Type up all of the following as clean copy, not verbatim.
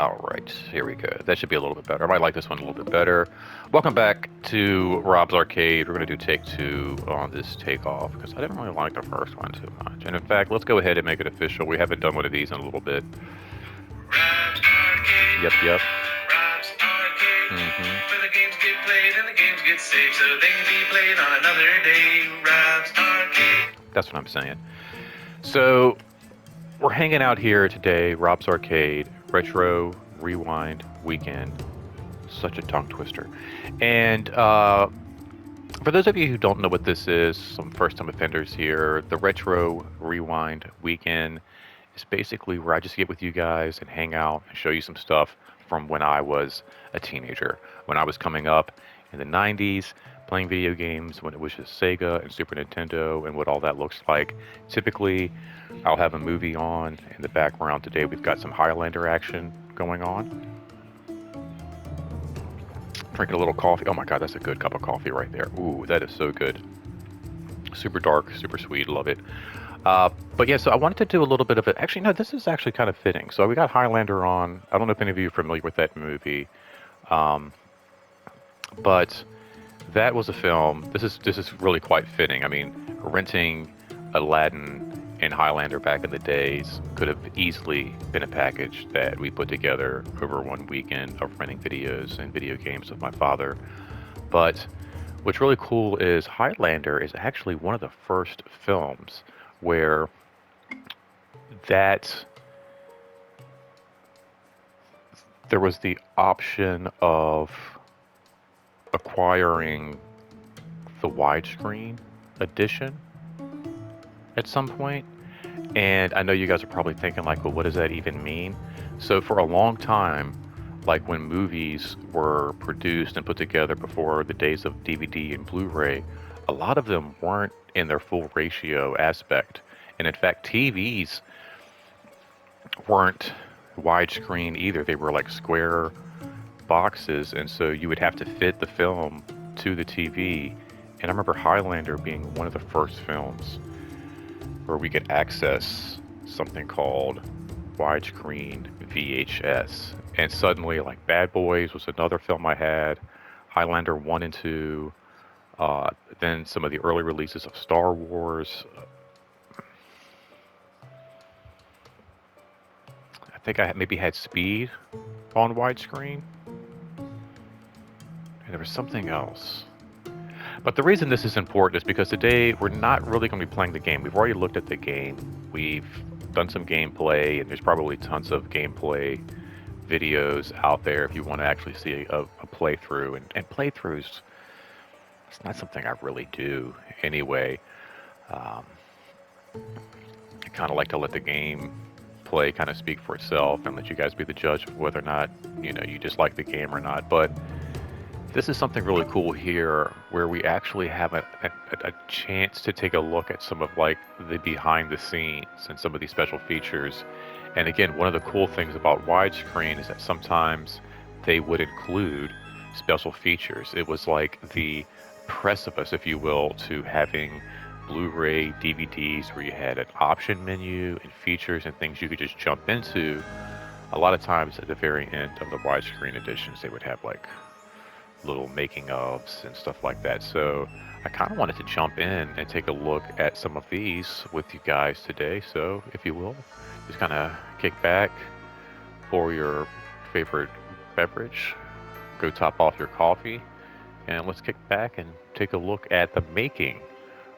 All right, here we go. That should be a little bit better. I might like this one a little bit better. Welcome back to Rob's Arcade. We're going to do take two on this takeoff because I didn't really like the first one too much. And in fact, let's go ahead and make it official. We haven't done one of these in a little bit. Rob's Arcade. Yep, yep. Rob's Arcade. Mm-hmm. Where the games get played and the games get saved so they can be played on another day. Rob's Arcade. That's what I'm saying. So we're hanging out here today, Rob's Arcade, Retro Rewind Weekend. Such a tongue twister. And for those of you who don't know what this is, some first time offenders here, the Retro Rewind Weekend is basically where I just get with you guys and hang out and show you some stuff from when I was a teenager, when I was coming up in the 90s, playing video games when it was just Sega and Super Nintendo and what all that looks like. Typically, I'll have a movie on in the background. Today we've got some Highlander action going on. Drinking a little coffee. Oh my god, that's a good cup of coffee right there. Ooh, that is so good. Super dark, super sweet, love it. But yeah, so I wanted to do a little bit of it. Actually, no, this is actually kind of fitting. So we got Highlander on. I don't know if any of you are familiar with that movie, but that was a film. This is really quite fitting. I mean, renting Aladdin and Highlander back in the days could have easily been a package that we put together over one weekend of renting videos and video games with my father. But what's really cool is Highlander is actually one of the first films where that there was the option of acquiring the widescreen edition at some point. And I know you guys are probably thinking like, well, what does that even mean? So for a long time, like when movies were produced and put together before the days of DVD and Blu-ray, a lot of them weren't in their full ratio aspect. And in fact, TVs weren't widescreen either. They were like square boxes, and so you would have to fit the film to the TV. And I remember Highlander being one of the first films where we could access something called widescreen VHS. And suddenly, like Bad Boys was another film I had, Highlander 1 and 2, then some of the early releases of Star Wars. I think I maybe had Speed on widescreen. And there was something else. But the reason this is important is because today we're not really going to be playing the game. We've already looked at the game. We've done some gameplay, and there's probably tons of gameplay videos out there if you want to actually see a playthrough. And playthroughs, it's not something I really do anyway. I kind of like to let the game play kind of speak for itself and let you guys be the judge of whether or not, you just like the game or not. But this is something really cool here where we actually have a chance to take a look at some of like the behind the scenes and some of these special features. And again, one of the cool things about widescreen is that sometimes they would include special features. It was like the precipice, if you will, to having Blu-ray DVDs where you had an option menu and features and things you could just jump into. A lot of times at the very end of the widescreen editions, they would have like little making ofs and stuff like that. So I kind of wanted to jump in and take a look at some of these with you guys today. So if you will, just kind of kick back, pour your favorite beverage, go top off your coffee, and let's kick back and take a look at the making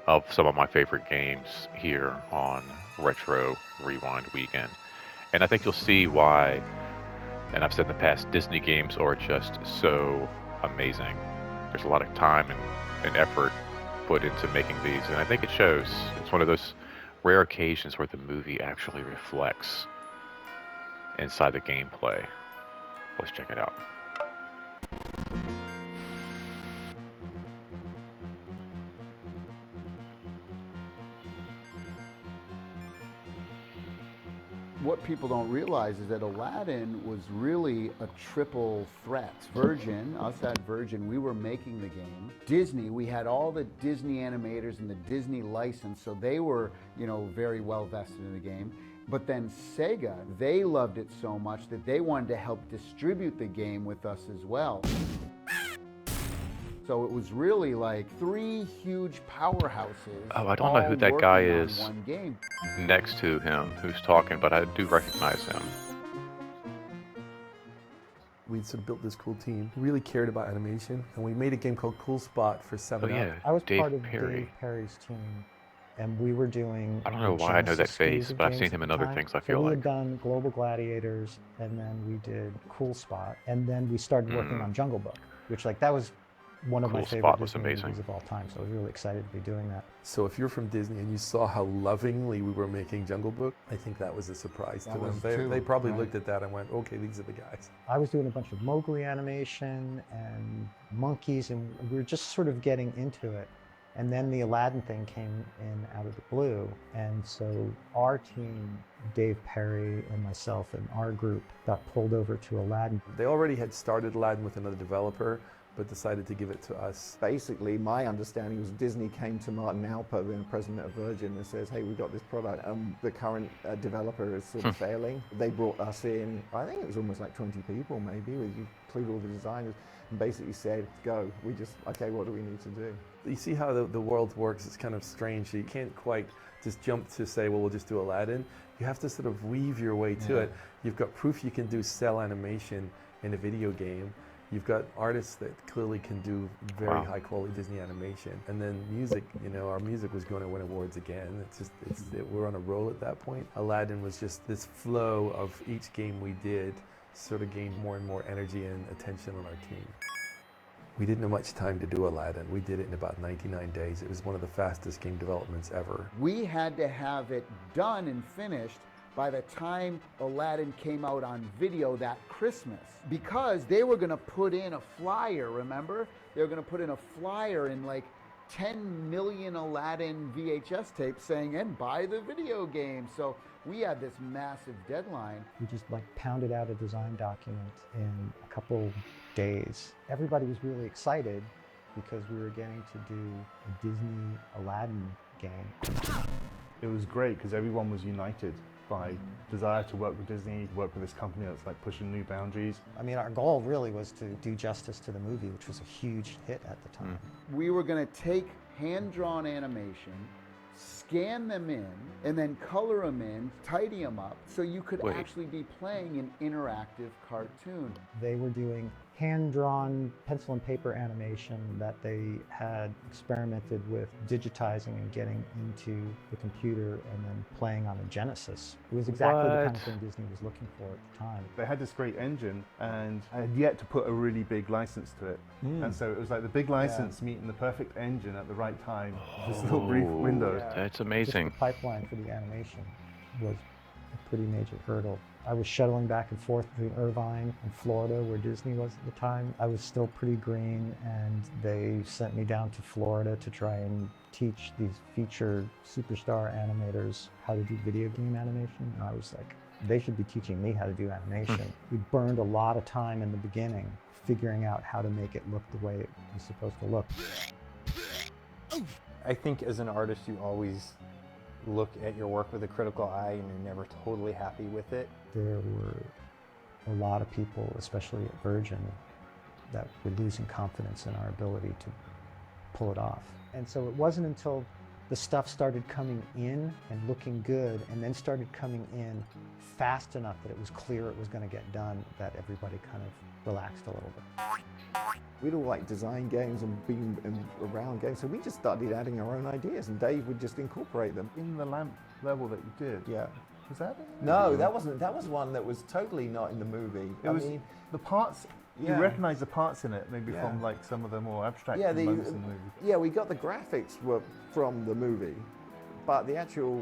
of some of my favorite games here on Retro Rewind Weekend. And I think you'll see why, and I've said in the past, Disney games are just so amazing. There's a lot of time and effort put into making these, and I think it shows. It's one of those rare occasions where the movie actually reflects inside the gameplay. Let's check it out. What people don't realize is that Aladdin was really a triple threat. Virgin, us at Virgin, we were making the game. Disney, we had all the Disney animators and the Disney license, so they were, very well vested in the game. But then SEGA, they loved it so much that they wanted to help distribute the game with us as well. So it was really like 3 huge powerhouses. Oh, I don't know who all that guy working on is. one game. Next to him who's talking, but I do recognize him. We sort of built this cool team, really cared about animation, and we made a game called Cool Spot for Oh 7 Up. yeah, I was Dave part of Perry. Dave Perry's team, and we were doing. I don't know the why I know that Genesis series face, of but I've games seen him at in the other time. things, I So feel we like. had done Global Gladiators, and then we did Cool Spot, and then we started working on Jungle Book, which that was one of my Cool favorite Spot was Disney amazing. movies of all time. So I was really excited to be doing that. So if you're from Disney and you saw how lovingly we were making Jungle Book, I think that was a surprise That to them. was They, too, they probably right. looked at that and went, okay, these are the guys. I was doing a bunch of Mowgli animation and monkeys, and we were just sort of getting into it. And then the Aladdin thing came in out of the blue. And so our team, Dave Perry and myself and our group, got pulled over to Aladdin. They already had started Aladdin with another developer, but decided to give it to us. Basically, my understanding was Disney came to Martin Alper, then president of Virgin, and says, hey, we've got this product. The current developer is sort of failing. They brought us in, I think it was almost like 20 people maybe, you include all the designers, and basically said, go. Okay, what do we need to do? You see how the world works, it's kind of strange. You can't quite just jump to say, well, we'll just do Aladdin. You have to sort of weave your way to it. You've got proof you can do cell animation in a video game. You've got artists that clearly can do very high quality Disney animation. And then music, our music was going to win awards again. We're on a roll at that point. Aladdin was just this flow of each game we did sort of gained more and more energy and attention on our team. We didn't have much time to do Aladdin. We did it in about 99 days. It was one of the fastest game developments ever. We had to have it done and finished by the time Aladdin came out on video that Christmas, because they were going to put in a flyer, remember? They were going to put in a flyer in like 10 million Aladdin VHS tapes saying, and buy the video game. So we had this massive deadline. We just pounded out a design document in a couple days. Everybody was really excited because we were getting to do a Disney Aladdin game. It was great because everyone was united by desire to work with Disney, work with this company that's pushing new boundaries. I mean, our goal really was to do justice to the movie, which was a huge hit at the time. We were going to take hand-drawn animation, scan them in, and then color them in, tidy them up, so you could actually be playing an interactive cartoon. They were doing hand-drawn pencil and paper animation that they had experimented with digitizing and getting into the computer and then playing on a Genesis. It was exactly the kind of thing Disney was looking for at the time. They had this great engine and had yet to put a really big license to it. And so it was like the big license meeting the perfect engine at the right time. This little brief window. That's Just amazing. the pipeline for the animation was a pretty major hurdle. I was shuttling back and forth between Irvine and Florida, where Disney was at the time. I was still pretty green, and they sent me down to Florida to try and teach these featured superstar animators how to do video game animation. And I was like, they should be teaching me how to do animation. We burned a lot of time in the beginning figuring out how to make it look the way it was supposed to look. I think as an artist, you always look at your work with a critical eye and you're never totally happy with it. There were a lot of people, especially at Virgin, that were losing confidence in our ability to pull it off. And so it wasn't until the stuff started coming in and looking good and then started coming in fast enough that it was clear it was going to get done that everybody kind of relaxed a little bit. We'd all design games and be around games, so we just started adding our own ideas, and Dave would just incorporate them. In the lamp level that you did, Yeah. was that it? No, that wasn't. That was one that was totally not in the movie. It was the parts. Yeah. You recognize the parts in it, maybe Yeah. from some of the more abstract Yeah, moments in the movie. yeah, we got the graphics were from the movie, but the actual,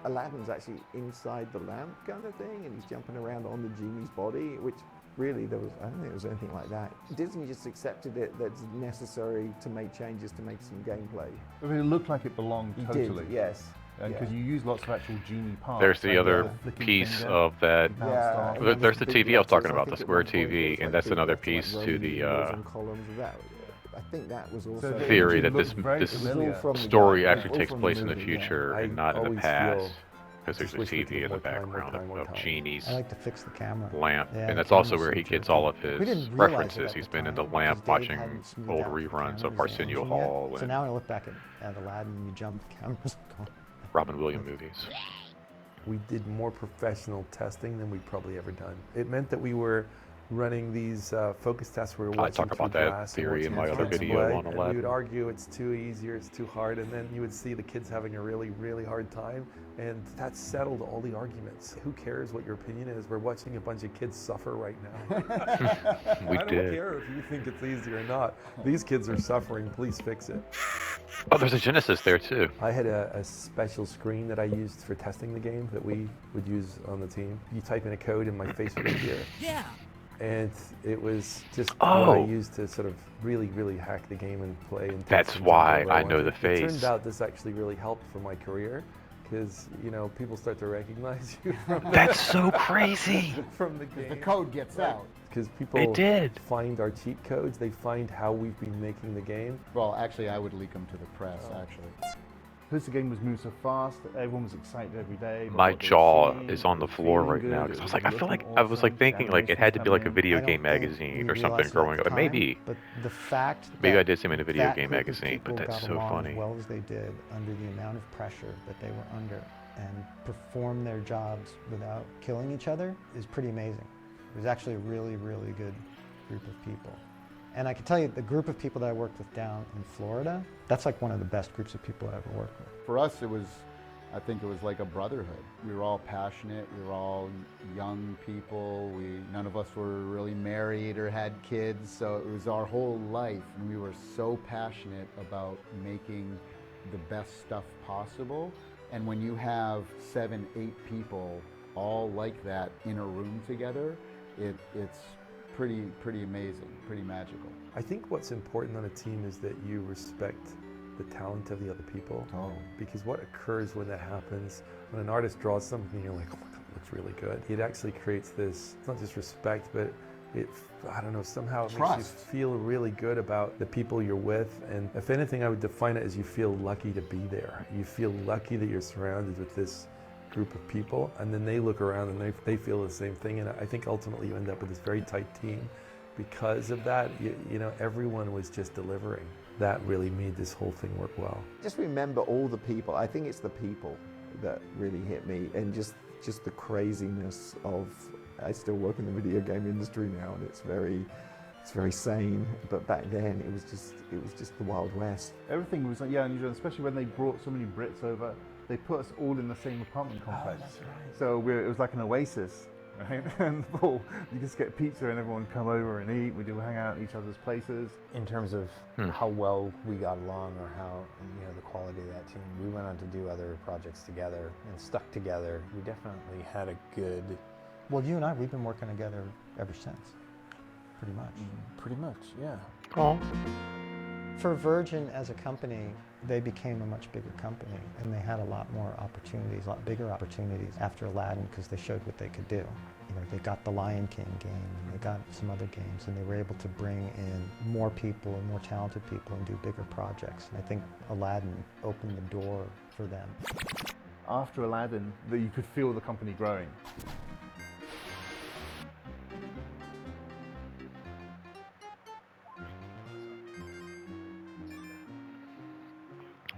Aladdin's actually inside the lamp kind of thing, and he's jumping around on the genie's body, which really I don't think there was anything like that. Disney just accepted it that's necessary to make changes to make some gameplay. I mean, it looked like it belonged He totally. did, yes. Because you use lots of actual genie parts. There's the like other flicking piece finger, of that. bounced Yeah, off. and There's the big TV I was talking letters. about, I the think at square one point TV, it was and that's big another letters, piece like to Roman the numerals and columns of that. I think that was also the theory image that looked very this familiar. from the story guy, actually all takes from the place in the movie, yeah. future I and not in the always past. feel because there's Just a wish we TV could in the more time, more background time, more of time. Genie's I like to fix the camera. lamp, Yeah, and the that's also camera's where so he gets jerky. all of We his didn't realize it references. at He's the been in the time, lamp because Dave watching hadn't smoothed old out the reruns of camera's Arsenio engine yet. Hall So and now when I look back at Aladdin, you jump, the camera's gone. Robin Williams movies. We did more professional testing than we'd probably ever done. It meant that we were running these focus tests where we were I watching talk about through that glass and theory in watching my other kids video play, on and we Aladdin. would argue it's too easy or it's too hard, and then you would see the kids having a really, really hard time, and that settled all the arguments. Who cares what your opinion is? We're watching a bunch of kids suffer right now. We I don't did. care if you think it's easy or not. These kids are suffering, please fix it. Oh, there's a Genesis there too. I had a special screen that I used for testing the game that we would use on the team. You type in a code and my face would appear. Yeah. And it was just what I Oh. used to sort of really, really hack the game and play. And That's things why that I know wanted. the face. It turned out this actually really helped for my career because, you know, people start to recognize you from That's so crazy. from the game. The code gets out. Because people It did. find our cheat codes, they find how we've been making the game. Well, actually, I would leak them to the press, actually. Because the game was moved so fast, everyone was excited every day. about My what they were jaw seeing, is on the it was floor feeling right now good, because it I was like, I feel like looking I was like awesome, thinking like it had to be like a animations video I don't game think magazine we or something realized it at growing the up. time, Maybe But the fact maybe that I did see him in a video that game group of magazine, but people that's got so along funny. as well as they did under the amount of pressure that they were under and perform their jobs without killing each other is pretty amazing. It was actually a really, really good group of people. And I can tell you, the group of people that I worked with down in Florida, that's like one of the best groups of people I ever worked with. For us, I think it was like a brotherhood. We were all passionate. We were all young people. None of us were really married or had kids. So it was our whole life. And we were so passionate about making the best stuff possible. And when you have 7, 8 people all like that in a room together, it's pretty amazing, pretty magical. I think what's important on a team is that you respect the talent of the other people. Oh. Because what occurs when that happens, when an artist draws something and you're like, oh my God, it looks really good, it actually creates this, it's not just respect, but I don't know, somehow it makes you Trust. feel really good about the people you're with. And if anything, I would define it as you feel lucky to be there. You feel lucky that you're surrounded with this group of people, and then they look around and they feel the same thing. And I think ultimately you end up with this very tight team because of that. You know, everyone was just delivering. That really made this whole thing work well. Just remember all the people. I think it's the people that really hit me, and just the craziness of. I still work in the video game industry now, and it's very sane. But back then, it was just the Wild West. Everything was like, yeah, unusual, especially when they brought so many Brits over. They put us all in the same apartment complex. That's right. So it was like an oasis, right? And you just get pizza and everyone come over and eat. We do hang out at each other's places. In terms of how well we got along or how, you know, the quality of that team, we went on to do other projects together and stuck together. We definitely had a good... Well, you and I, we've been working together ever since, pretty much. Pretty much, yeah. Oh, For Virgin as a company, they became a much bigger company, and they had a lot more opportunities, a lot bigger opportunities after Aladdin because they showed what they could do. You know, they got the Lion King game, and they got some other games, and they were able to bring in more people and more talented people and do bigger projects. And I think Aladdin opened the door for them. After Aladdin, you could feel the company growing.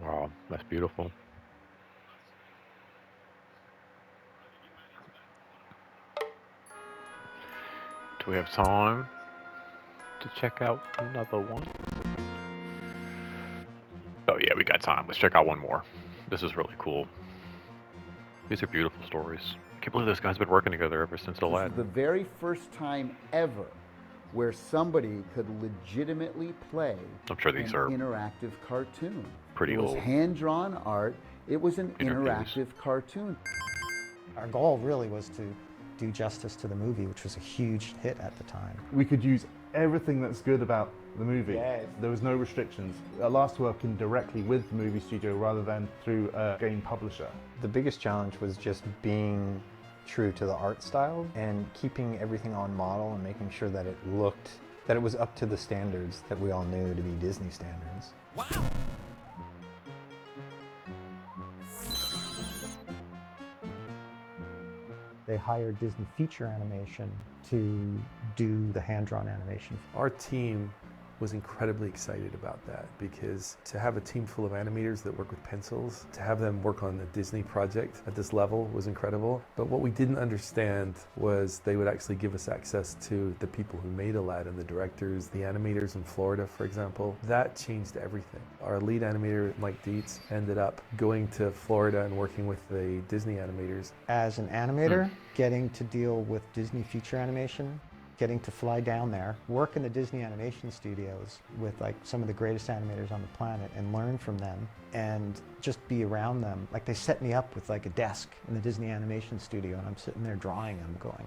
wow, that's beautiful. Do we have time to check out another one? Oh yeah, we got time. Let's check out one more. This is really cool. These are beautiful stories. I can't believe this guy's been working together ever since This is Aladdin. the very first time ever where somebody could legitimately play I'm sure these an are interactive cartoon. pretty It was old. hand-drawn art. It was an Interviews. interactive cartoon. Our goal really was to do justice to the movie, which was a huge hit at the time. We could use everything that's good about the movie. Yes. There was no restrictions. Allow us to work in directly with the movie studio rather than through a game publisher. The biggest challenge was just being true to the art style and keeping everything on model and making sure that it was up to the standards that we all knew to be Disney standards. They hired Disney Feature Animation to do the hand-drawn animation. Our team was incredibly excited about that, because to have a team full of animators that work with pencils, to have them work on a Disney project at this level was incredible. But what we didn't understand was they would actually give us access to the people who made Aladdin, the directors, the animators in Florida, for example. That changed everything. Our lead animator, Mike Dietz, ended up going to Florida and working with the Disney animators. As an animator, getting to deal with Disney Feature Animation, getting to fly down there, work in the Disney animation studios with like some of the greatest animators on the planet and learn from them and just be around them. Like they set me up with like a desk in the Disney animation studio and I'm sitting there drawing them going,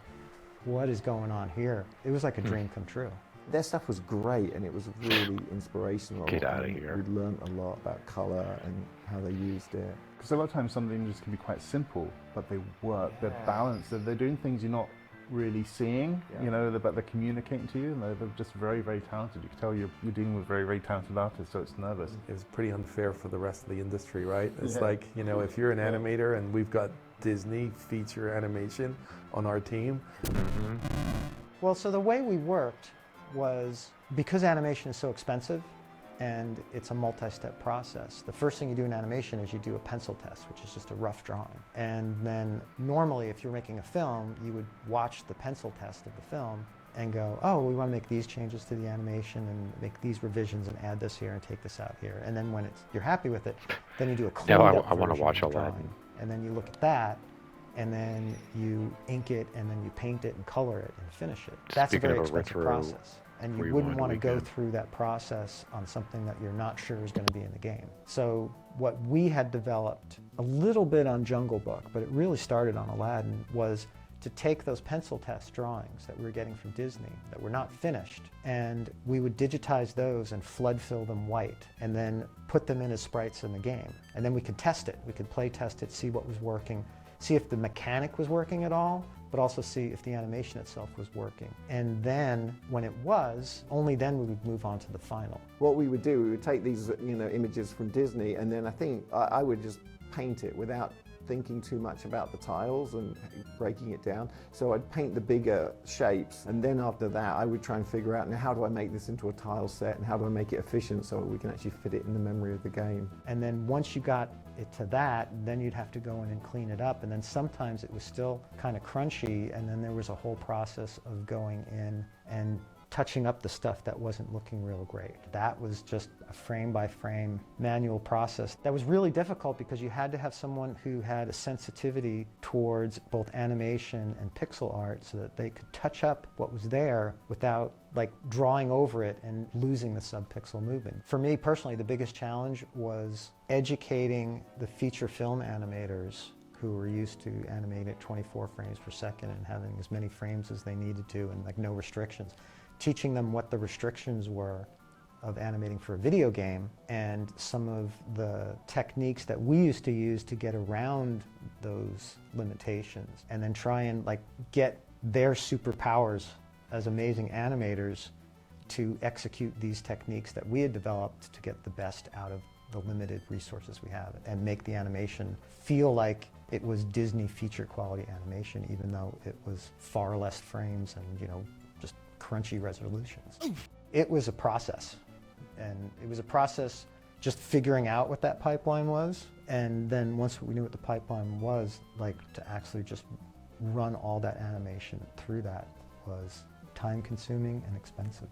what is going on here? It was like a dream come true. Their stuff was great and it was really inspirational. Get out of here. We learned a lot about color and how they used it. Because a lot of times some of the images can be quite simple, but they work, they're balanced, they're doing things you're not really seeing, you know, but they're communicating to you, and they're just very, very talented. You can tell you're dealing with very, very talented artists, so it's nervous. It was pretty unfair for the rest of the industry, right? It's like, you know, if you're an animator and we've got Disney feature animation on our team. Well, so the way we worked was, because animation is so expensive and it's a multi-step process, the first thing you do in animation is you do a pencil test, which is just a rough drawing. And then normally if you're making a film, you would watch the pencil test of the film and go, oh, we want to make these changes to the animation and make these revisions and add this here and take this out here. And then when you're happy with it, then you do a cleaned up I want to version watch of the Aladdin. drawing. And then you look at that, and then you ink it, and then you paint it and color it and finish it. That's a Speaking very of a expensive retro process. And you wouldn't want to go through that process on something that you're not sure is going to be in the game. So what we had developed a little bit on Jungle Book, but it really started on Aladdin, was to take those pencil test drawings that we were getting from Disney that were not finished, and we would digitize those and flood fill them white, and then put them in as sprites in the game. And then we could test it. We could play test it, see what was working, see if the mechanic was working at all, but also see if the animation itself was working. And then, when it was, only then we would move on to the final. What we would do, we would take these, you know, images from Disney, and then I think I would just paint it without thinking too much about the tiles and breaking it down. So I'd paint the bigger shapes, and then after that I would try and figure out, now how do I make this into a tile set and how do I make it efficient so we can actually fit it in the memory of the game. And then once you got it to that, then you'd have to go in and clean it up, and then sometimes it was still kind of crunchy, and then there was a whole process of going in and touching up the stuff that wasn't looking real great. That was just a frame-by-frame manual process that was really difficult because you had to have someone who had a sensitivity towards both animation and pixel art so that they could touch up what was there without like drawing over it and losing the sub-pixel movement. For me personally, the biggest challenge was educating the feature film animators who were used to animate at 24 frames per second and having as many frames as they needed to and like no restrictions. Teaching them what the restrictions were of animating for a video game and some of the techniques that we used to use to get around those limitations, and then try and like get their superpowers as amazing animators to execute these techniques that we had developed to get the best out of the limited resources we have and make the animation feel like it was Disney feature quality animation, even though it was far less frames and, you know, just crunchy resolutions. It was a process, and it was a process just figuring out what that pipeline was, and then once we knew what the pipeline was, like to actually just run all that animation through that was time-consuming and expensive.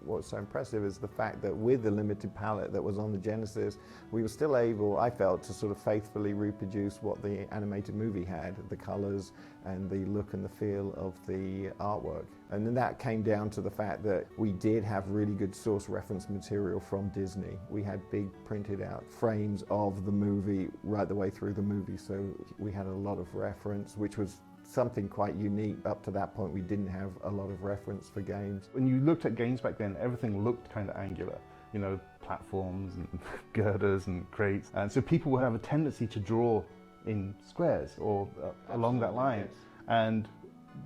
What's so impressive is the fact that with the limited palette that was on the Genesis, we were still able, I felt, to sort of faithfully reproduce what the animated movie had, the colors and the look and the feel of the artwork. And then that came down to the fact that we did have really good source reference material from Disney. We had big printed out frames of the movie right the way through the movie, so we had a lot of reference, which was something quite unique. Up to that point, we didn't have a lot of reference for games. When you looked at games back then, everything looked kind of angular. You know, platforms and girders and crates. And so people would have a tendency to draw in squares or along that line. And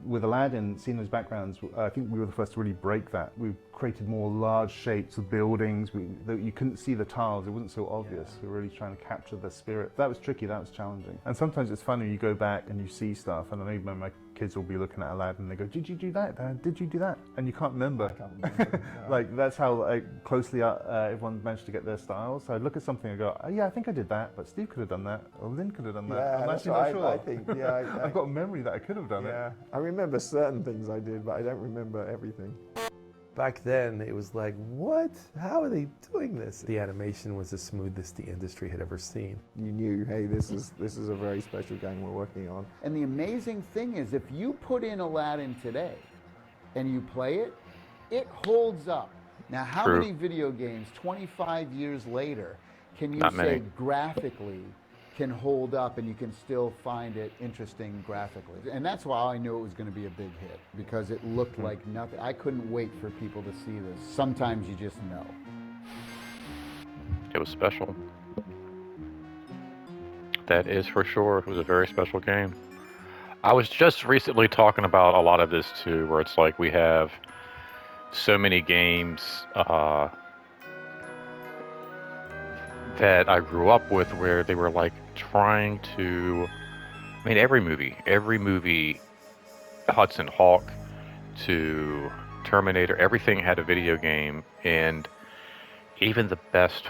with Aladdin, seeing those backgrounds, I think we were the first to really break that. We created more large shapes of buildings. You couldn't see the tiles, it wasn't so obvious. We were really trying to capture the spirit. That was tricky, that was challenging. And sometimes it's funny, you go back and you see stuff, and I know even my kids will be looking at Aladdin and they go, did you do that, Dad? Did you do that? And you can't remember. I can't remember. No. Like, that's how closely everyone managed to get their styles. So I'd look at something and go, oh, yeah, I think I did that, but Steve could have done that, or Lynn could have done that. Yeah, I'm that's actually not what sure. I think. Yeah, I've got a memory that I could have done it. yeah. I remember certain things I did, but I don't remember everything. Back then, it was like, what? How are they doing this? The animation was the smoothest the industry had ever seen. You knew, hey, this is a very special game we're working on. And the amazing thing is, if you put in Aladdin today and you play it, it holds up. Now, how True. many video games 25 years later can you Not say many. graphically can hold up and you can still find it interesting graphically? And that's why I knew it was going to be a big hit, because it looked like nothing. I couldn't wait for people to see this. Sometimes you just know. It was special. That is for sure. It was a very special game. I was just recently talking about a lot of this too, where it's like we have so many games that I grew up with where they were like trying to, I mean, every movie, Hudson Hawk to Terminator, everything had a video game, and even the best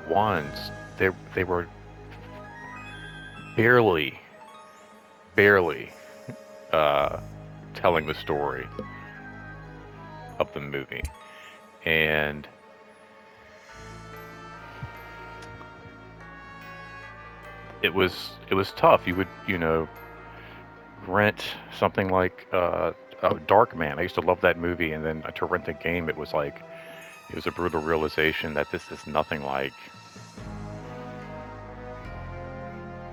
ones, they were barely telling the story of the movie. And it was tough. You would, rent something like Dark Man. I used to love that movie, and then to rent the game, it was a brutal realization that this is nothing like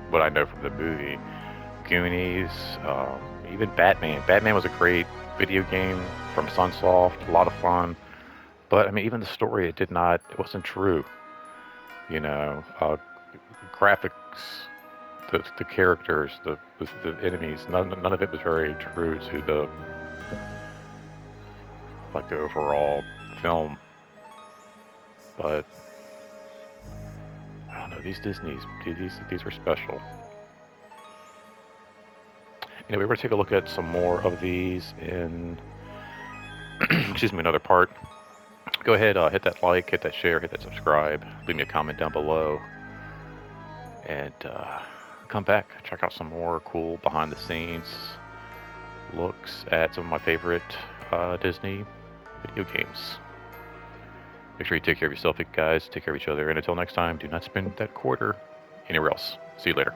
what I know from the movie. Goonies, even Batman. Batman was a great video game from Sunsoft, a lot of fun. But I mean, even the story, it wasn't true. Graphics, the characters, the enemies, none of it was very true to the overall film. But I don't know, these were special. We're going to take a look at some more of these in another part. Go ahead, hit that like, hit that share, hit that subscribe, leave me a comment down below, and come back, check out some more cool behind the scenes looks at some of my favorite Disney video games. Make sure you take care of yourself, guys, take care of each other, and until next time, do not spend that quarter anywhere else. See you later.